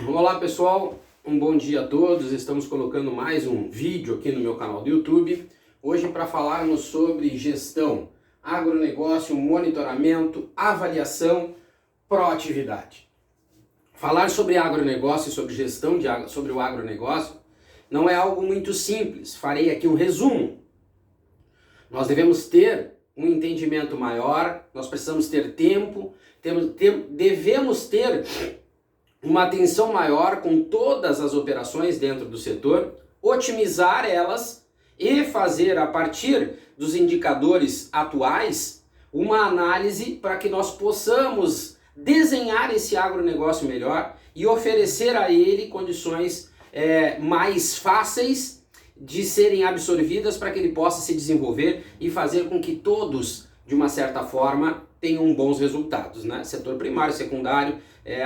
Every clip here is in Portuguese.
Olá pessoal, um bom dia a todos. Estamos colocando mais um vídeo aqui no meu canal do YouTube. Hoje para falarmos sobre gestão, agronegócio, monitoramento, avaliação, proatividade. Falar sobre agronegócio e sobre gestão sobre o agronegócio não é algo muito simples. Farei aqui um resumo. Nós devemos ter um entendimento maior, nós precisamos ter tempo, devemos ter uma atenção maior com todas as operações dentro do setor, otimizar elas e fazer, a partir dos indicadores atuais, uma análise para que nós possamos desenhar esse agronegócio melhor e oferecer a ele condições mais fáceis de serem absorvidas para que ele possa se desenvolver e fazer com que todos, de uma certa forma, tenham bons resultados, né? Setor primário, secundário,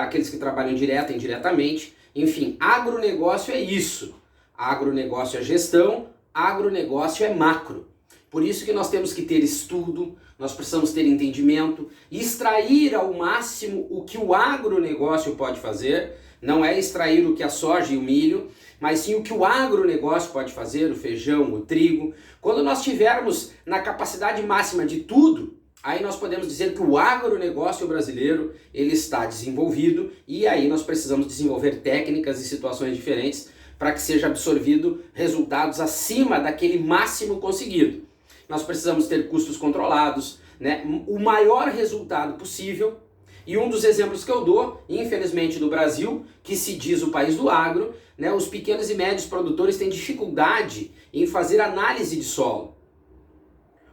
aqueles que trabalham direta e indiretamente, enfim, agronegócio é isso. Agronegócio é gestão, agronegócio é macro. Por isso que nós temos que ter estudo, nós precisamos ter entendimento, extrair ao máximo o que o agronegócio pode fazer, não é extrair o que a soja e o milho, mas sim o que o agronegócio pode fazer, o feijão, o trigo. Quando nós tivermos na capacidade máxima de tudo, aí nós podemos dizer que o agronegócio brasileiro ele está desenvolvido e aí nós precisamos desenvolver técnicas e situações diferentes para que seja absorvido resultados acima daquele máximo conseguido. Nós precisamos ter custos controlados, né? O maior resultado possível. E um dos exemplos que eu dou, infelizmente do Brasil, que se diz o país do agro, né? Os pequenos e médios produtores têm dificuldade em fazer análise de solo.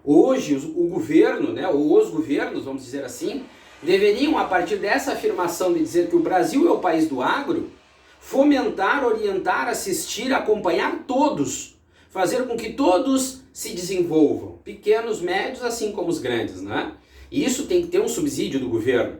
Hoje o governo, né, ou os governos, vamos dizer assim, deveriam, a partir dessa afirmação de dizer que o Brasil é o país do agro, fomentar, orientar, assistir, acompanhar todos, fazer com que todos se desenvolvam, pequenos, médios, assim como os grandes, né? E isso tem que ter um subsídio do governo.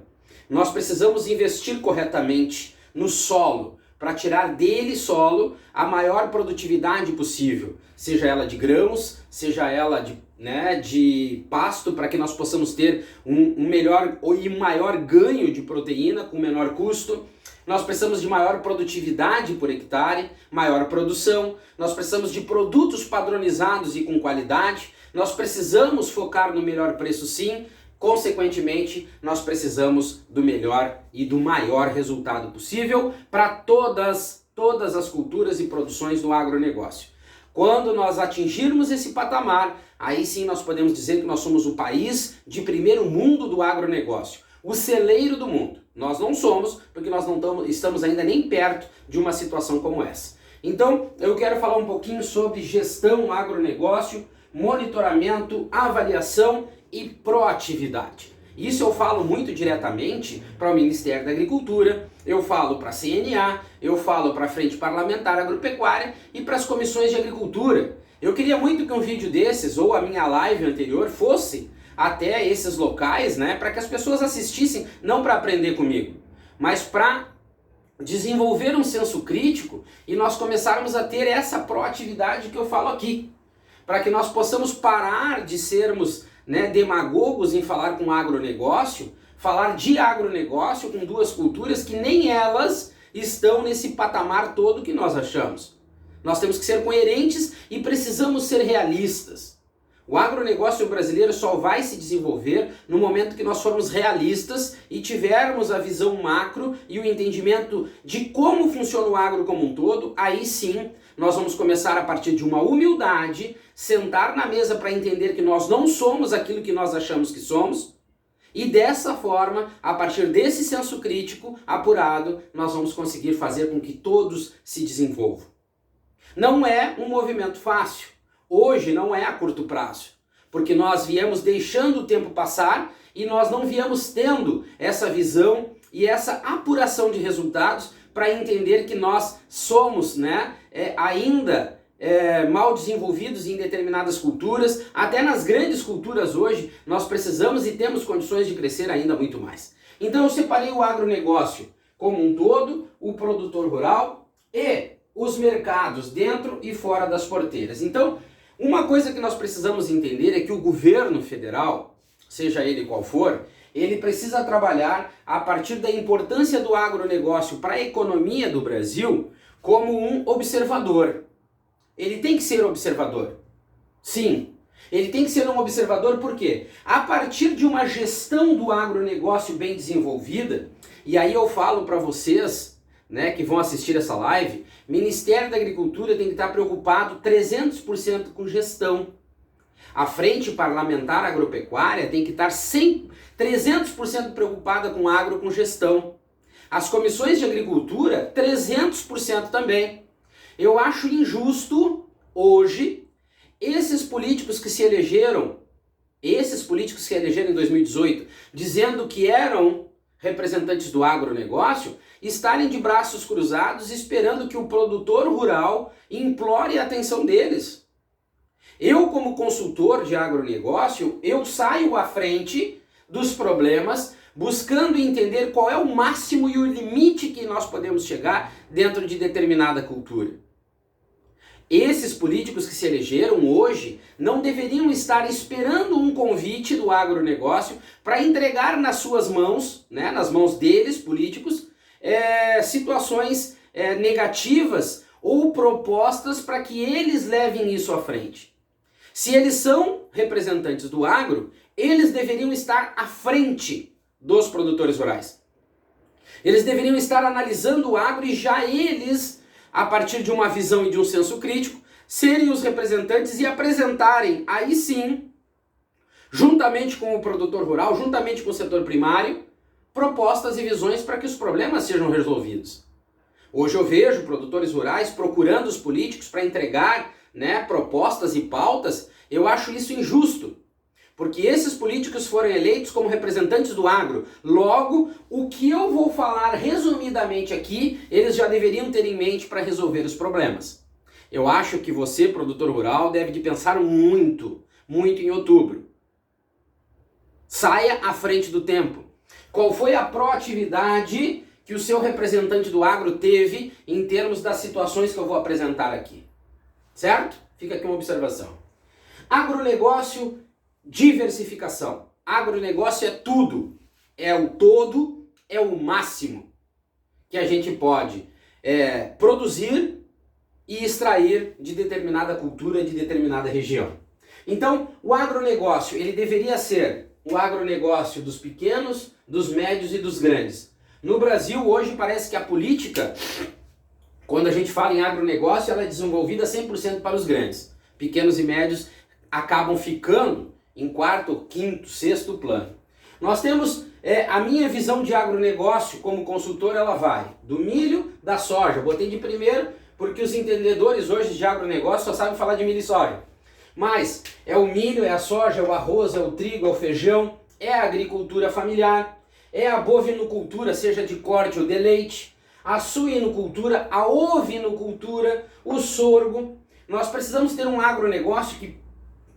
Nós precisamos investir corretamente no solo, para tirar dele solo a maior produtividade possível, seja ela de grãos, seja ela de pasto, para que nós possamos ter um melhor e maior ganho de proteína com menor custo. Nós precisamos de maior produtividade por hectare, maior produção, nós precisamos de produtos padronizados e com qualidade, nós precisamos focar no melhor preço sim, consequentemente nós precisamos do melhor e do maior resultado possível para todas as culturas e produções do agronegócio. Quando nós atingirmos esse patamar, aí sim nós podemos dizer que nós somos o país de primeiro mundo do agronegócio, o celeiro do mundo. Nós não somos, porque nós não estamos ainda nem perto de uma situação como essa. Então, eu quero falar um pouquinho sobre gestão, agronegócio, monitoramento, avaliação e proatividade. Isso eu falo muito diretamente para o Ministério da Agricultura, eu falo para a CNA, eu falo para a Frente Parlamentar Agropecuária e para as comissões de agricultura. Eu queria muito que um vídeo desses, ou a minha live anterior, fosse até esses locais, né, para que as pessoas assistissem, não para aprender comigo, mas para desenvolver um senso crítico e nós começarmos a ter essa proatividade que eu falo aqui, para que nós possamos parar de sermos demagogos em falar com agronegócio, falar de agronegócio com duas culturas que nem elas estão nesse patamar todo que nós achamos. Nós temos que ser coerentes e precisamos ser realistas. O agronegócio brasileiro só vai se desenvolver no momento que nós formos realistas e tivermos a visão macro e o entendimento de como funciona o agro como um todo. Aí sim, nós vamos começar a partir de uma humildade, sentar na mesa para entender que nós não somos aquilo que nós achamos que somos. E dessa forma, a partir desse senso crítico apurado, nós vamos conseguir fazer com que todos se desenvolvam. Não é um movimento fácil. Hoje não é a curto prazo, porque nós viemos deixando o tempo passar e nós não viemos tendo essa visão e essa apuração de resultados para entender que nós somos ainda mal desenvolvidos em determinadas culturas. Até nas grandes culturas hoje nós precisamos e temos condições de crescer ainda muito mais. Então eu separei o agronegócio como um todo, o produtor rural e os mercados dentro e fora das porteiras. Então, uma coisa que nós precisamos entender é que o governo federal, seja ele qual for, ele precisa trabalhar a partir da importância do agronegócio para a economia do Brasil como um observador. Ele tem que ser observador. Sim, ele tem que ser um observador porque a partir de uma gestão do agronegócio bem desenvolvida, e aí eu falo para vocês, né, que vão assistir essa live, Ministério da Agricultura tem que estar preocupado 300% com gestão. A Frente Parlamentar Agropecuária tem que estar 300% preocupada com agro, com gestão. As comissões de agricultura, 300% também. Eu acho injusto hoje esses políticos que se elegeram em 2018, dizendo que eram representantes do agronegócio, estarem de braços cruzados esperando que o produtor rural implore a atenção deles. Eu, como consultor de agronegócio, eu saio à frente dos problemas, buscando entender qual é o máximo e o limite que nós podemos chegar dentro de determinada cultura. Esses políticos que se elegeram hoje não deveriam estar esperando um convite do agronegócio para entregar nas suas mãos, né, nas mãos deles, políticos, situações negativas ou propostas para que eles levem isso à frente. Se eles são representantes do agro, eles deveriam estar à frente dos produtores rurais. Eles deveriam estar analisando o agro e já eles, a partir de uma visão e de um senso crítico, serem os representantes e apresentarem, aí sim, juntamente com o produtor rural, juntamente com o setor primário, propostas e visões para que os problemas sejam resolvidos. Hoje eu vejo produtores rurais procurando os políticos para entregar, né, propostas e pautas. Eu acho isso injusto, porque esses políticos foram eleitos como representantes do agro. Logo, o que eu vou falar resumidamente aqui, eles já deveriam ter em mente para resolver os problemas. Eu acho que você, produtor rural, deve de pensar muito em outubro. Saia à frente do tempo. Qual foi a proatividade que o seu representante do agro teve em termos das situações que eu vou apresentar aqui? Certo? Fica aqui uma observação. Agronegócio, diversificação. Agronegócio é tudo. É o todo, é o máximo que a gente pode produzir e extrair de determinada cultura, de determinada região. Então, o agronegócio, ele deveria ser o agronegócio dos pequenos, dos médios e dos grandes. No Brasil, hoje, parece que a política, quando a gente fala em agronegócio, ela é desenvolvida 100% para os grandes. Pequenos e médios acabam ficando em quarto, quinto, sexto plano. Nós temos a minha visão de agronegócio como consultor, ela vai do milho, da soja. Botei de primeiro porque os entendedores hoje de agronegócio só sabem falar de milho e soja. Mas é o milho, é a soja, é o arroz, é o trigo, é o feijão, é a agricultura familiar, é a bovinocultura, seja de corte ou de leite, a suinocultura, a ovinocultura, o sorgo. Nós precisamos ter um agronegócio que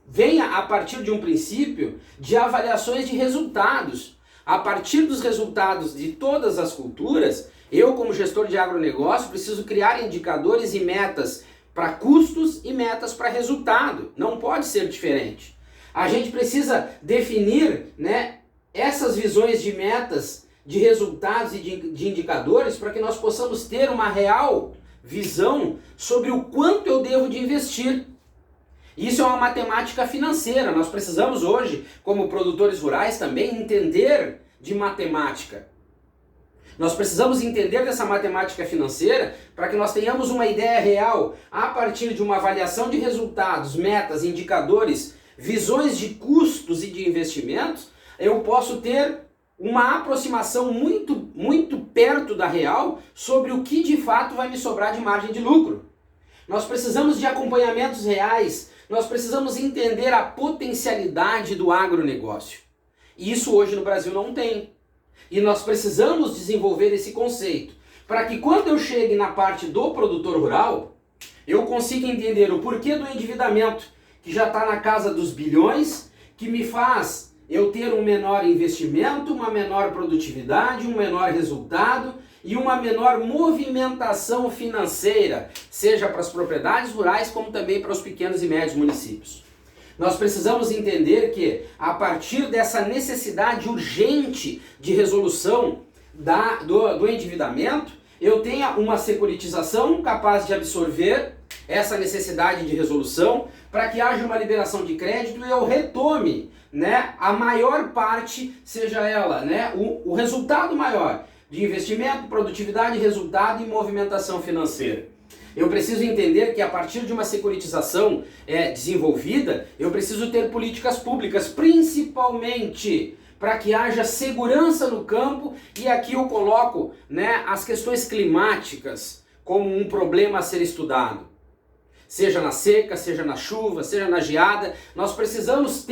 venha a partir de um princípio de avaliações de resultados. A partir dos resultados de todas as culturas, eu, como gestor de agronegócio, preciso criar indicadores e metas para custos e metas para resultado. Não pode ser diferente. A gente precisa definir, né, essas visões de metas, de resultados e de indicadores para que nós possamos ter uma real visão sobre o quanto eu devo de investir. Isso é uma matemática financeira. Nós precisamos hoje, como produtores rurais, também entender de matemática. Nós precisamos entender dessa matemática financeira para que nós tenhamos uma ideia real a partir de uma avaliação de resultados, metas, indicadores, visões de custos e de investimentos. Eu posso ter uma aproximação muito perto da real sobre o que de fato vai me sobrar de margem de lucro. Nós precisamos de acompanhamentos reais, nós precisamos entender a potencialidade do agronegócio. E isso hoje no Brasil não tem. E nós precisamos desenvolver esse conceito para que quando eu chegue na parte do produtor rural, eu consiga entender o porquê do endividamento, que já está na casa dos bilhões, que me faz eu ter um menor investimento, uma menor produtividade, um menor resultado e uma menor movimentação financeira, seja para as propriedades rurais como também para os pequenos e médios municípios. Nós precisamos entender que, a partir dessa necessidade urgente de resolução do endividamento, eu tenha uma securitização capaz de absorver essa necessidade de resolução para que haja uma liberação de crédito e eu retome, né, a maior parte, seja ela, né, o resultado maior de investimento, produtividade, resultado e movimentação financeira. Eu preciso entender que a partir de uma securitização desenvolvida, eu preciso ter políticas públicas, principalmente para que haja segurança no campo, e aqui eu coloco, né, as questões climáticas como um problema a ser estudado. Seja na seca, seja na chuva, seja na geada, nós precisamos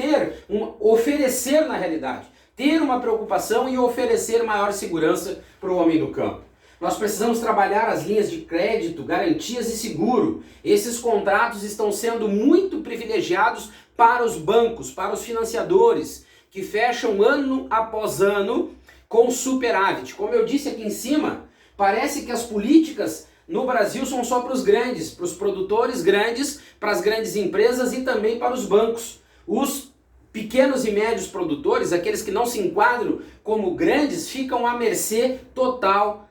oferecer na realidade, ter uma preocupação e oferecer maior segurança para o homem do campo. Nós precisamos trabalhar as linhas de crédito, garantias e seguro. Esses contratos estão sendo muito privilegiados para os bancos, para os financiadores, que fecham ano após ano com superávit. Como eu disse aqui em cima, parece que as políticas no Brasil são só para os grandes, para os produtores grandes, para as grandes empresas e também para os bancos. Os pequenos e médios produtores, aqueles que não se enquadram como grandes, ficam à mercê total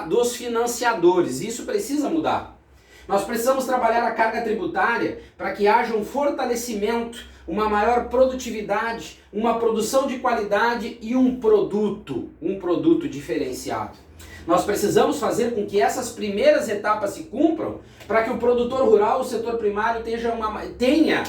dos financiadores. Isso precisa mudar. Nós precisamos trabalhar a carga tributária para que haja um fortalecimento, uma maior produtividade, uma produção de qualidade e um produto diferenciado. Nós precisamos fazer com que essas primeiras etapas se cumpram para que o produtor rural, o setor primário, tenha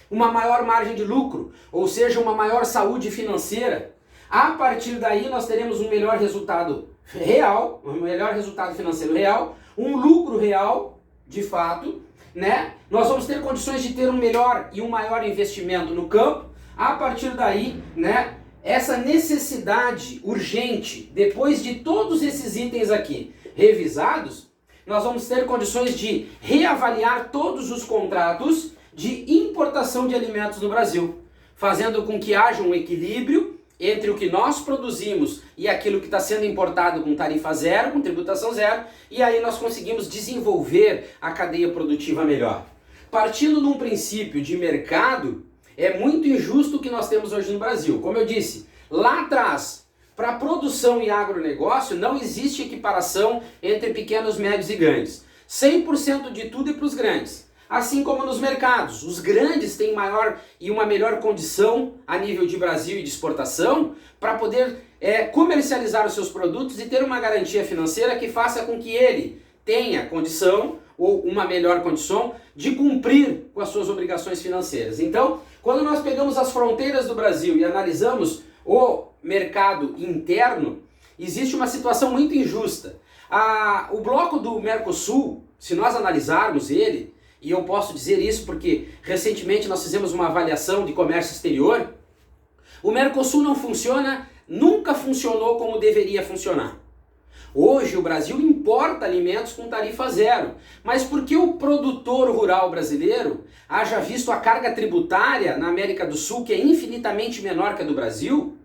uma maior margem de lucro, ou seja, uma maior saúde financeira. A partir daí nós teremos um melhor resultado real, um melhor resultado financeiro real, um lucro real, de fato, né? Nós vamos ter condições de ter um melhor e um maior investimento no campo. A partir daí, né, essa necessidade urgente, depois de todos esses itens aqui revisados, nós vamos ter condições de reavaliar todos os contratos de importação de alimentos no Brasil, fazendo com que haja um equilíbrio entre o que nós produzimos e aquilo que está sendo importado com tarifa zero, com tributação zero, e aí nós conseguimos desenvolver a cadeia produtiva melhor. Partindo de um princípio de mercado, é muito injusto o que nós temos hoje no Brasil. Como eu disse, lá atrás, para produção e agronegócio, não existe equiparação entre pequenos, médios e grandes. 100% de tudo é para os grandes. Assim como nos mercados, os grandes têm maior e uma melhor condição a nível de Brasil e de exportação para poder comercializar os seus produtos e ter uma garantia financeira que faça com que ele tenha condição ou uma melhor condição de cumprir com as suas obrigações financeiras. Então, quando nós pegamos as fronteiras do Brasil e analisamos o mercado interno, existe uma situação muito injusta. O bloco do Mercosul, se nós analisarmos ele, e eu posso dizer isso porque recentemente nós fizemos uma avaliação de comércio exterior, o Mercosul não funciona, nunca funcionou como deveria funcionar. Hoje o Brasil importa alimentos com tarifa zero, mas por que o produtor rural brasileiro, haja visto a carga tributária na América do Sul, que é infinitamente menor que a do Brasil,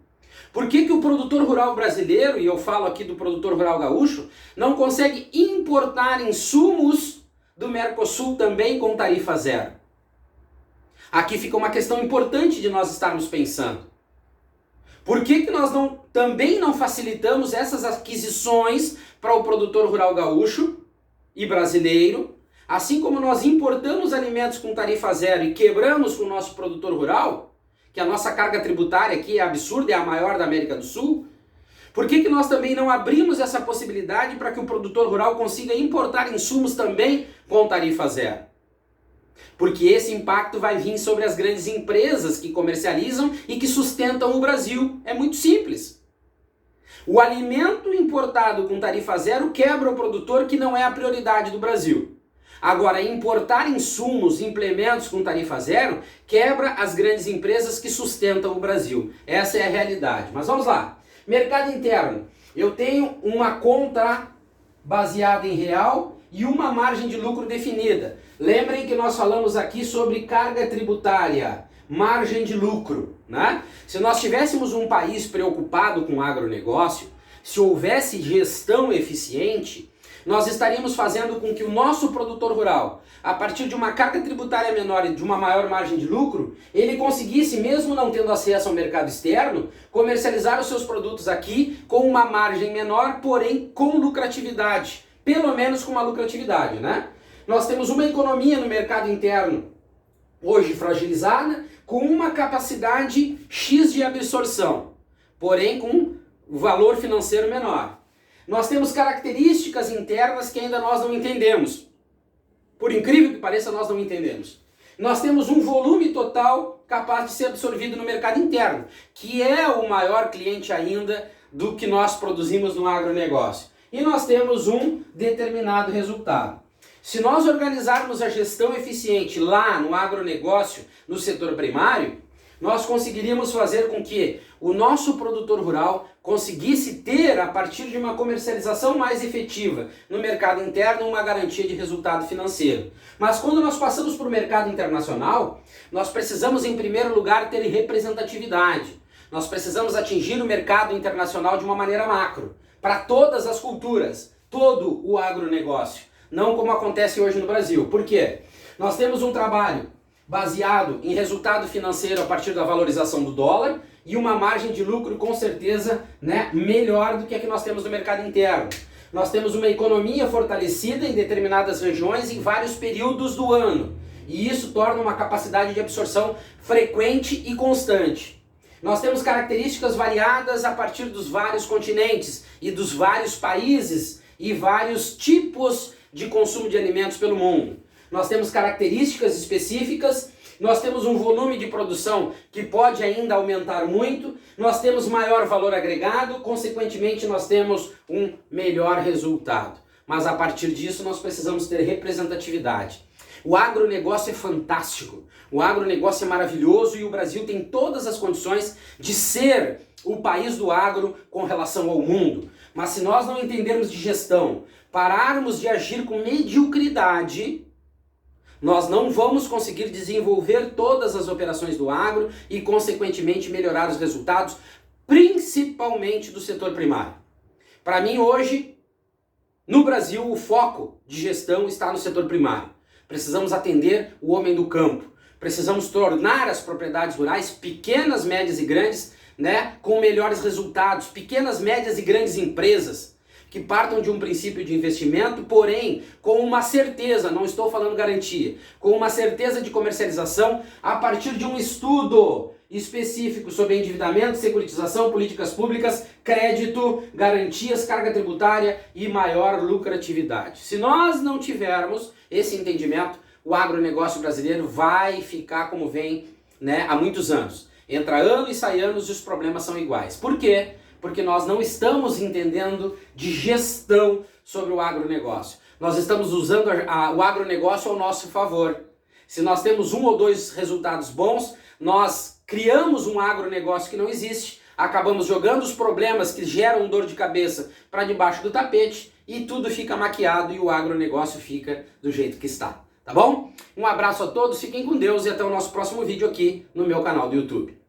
por que o produtor rural brasileiro, e eu falo aqui do produtor rural gaúcho, não consegue importar insumos do Mercosul também com tarifa zero? Aqui fica uma questão importante de nós estarmos pensando. Por que nós também não facilitamos essas aquisições para o produtor rural gaúcho e brasileiro, assim como nós importamos alimentos com tarifa zero e quebramos com o nosso produtor rural, que a nossa carga tributária aqui é absurda, é a maior da América do Sul? Por que nós também não abrimos essa possibilidade para que o produtor rural consiga importar insumos também com tarifa zero? Porque esse impacto vai vir sobre as grandes empresas que comercializam e que sustentam o Brasil. É muito simples. O alimento importado com tarifa zero quebra o produtor, que não é a prioridade do Brasil. Agora, importar insumos, implementos com tarifa zero, quebra as grandes empresas que sustentam o Brasil. Essa é a realidade. Mas vamos lá. Mercado interno. Eu tenho uma conta baseada em real e uma margem de lucro definida. Lembrem que nós falamos aqui sobre carga tributária, margem de lucro, né? Se nós tivéssemos um país preocupado com o agronegócio, se houvesse gestão eficiente, nós estaríamos fazendo com que o nosso produtor rural, a partir de uma carga tributária menor e de uma maior margem de lucro, ele conseguisse, mesmo não tendo acesso ao mercado externo, comercializar os seus produtos aqui com uma margem menor, porém com lucratividade. Pelo menos com uma lucratividade, né? Nós temos uma economia no mercado interno hoje fragilizada, com uma capacidade X de absorção, porém com valor financeiro menor. Nós temos características internas que ainda nós não entendemos. Por incrível que pareça, nós não entendemos. Nós temos um volume total capaz de ser absorvido no mercado interno, que é o maior cliente ainda do que nós produzimos no agronegócio. E nós temos um determinado resultado. Se nós organizarmos a gestão eficiente lá no agronegócio, no setor primário, nós conseguiríamos fazer com que o nosso produtor rural conseguisse ter, a partir de uma comercialização mais efetiva no mercado interno, uma garantia de resultado financeiro. Mas quando nós passamos para o mercado internacional, nós precisamos, em primeiro lugar, ter representatividade. Nós precisamos atingir o mercado internacional de uma maneira macro, para todas as culturas, todo o agronegócio, não como acontece hoje no Brasil. Por quê? Nós temos um trabalho baseado em resultado financeiro a partir da valorização do dólar e uma margem de lucro com certeza, né, melhor do que a que nós temos no mercado interno. Nós temos uma economia fortalecida em determinadas regiões em vários períodos do ano, e isso torna uma capacidade de absorção frequente e constante. Nós temos características variadas a partir dos vários continentes e dos vários países e vários tipos de consumo de alimentos pelo mundo. Nós temos características específicas, nós temos um volume de produção que pode ainda aumentar muito, nós temos maior valor agregado, consequentemente nós temos um melhor resultado. Mas a partir disso nós precisamos ter representatividade. O agronegócio é fantástico, o agronegócio é maravilhoso e o Brasil tem todas as condições de ser o país do agro com relação ao mundo. Mas se nós não entendermos de gestão, pararmos de agir com mediocridade, nós não vamos conseguir desenvolver todas as operações do agro e, consequentemente, melhorar os resultados, principalmente do setor primário. Para mim, hoje, no Brasil, o foco de gestão está no setor primário. Precisamos atender o homem do campo. Precisamos tornar as propriedades rurais pequenas, médias e grandes, né, com melhores resultados. Pequenas, médias e grandes empresas que partam de um princípio de investimento, porém com uma certeza, não estou falando garantia, com uma certeza de comercialização a partir de um estudo específico sobre endividamento, securitização, políticas públicas, crédito, garantias, carga tributária e maior lucratividade. Se nós não tivermos esse entendimento, o agronegócio brasileiro vai ficar como vem, né, há muitos anos. Entra ano e sai anos e os problemas são iguais. Por quê? Porque nós não estamos entendendo de gestão sobre o agronegócio. Nós estamos usando o agronegócio ao nosso favor. Se nós temos um ou dois resultados bons, nós criamos um agronegócio que não existe, acabamos jogando os problemas que geram dor de cabeça para debaixo do tapete e tudo fica maquiado e o agronegócio fica do jeito que está. Tá bom? Um abraço a todos, fiquem com Deus e até o nosso próximo vídeo aqui no meu canal do YouTube.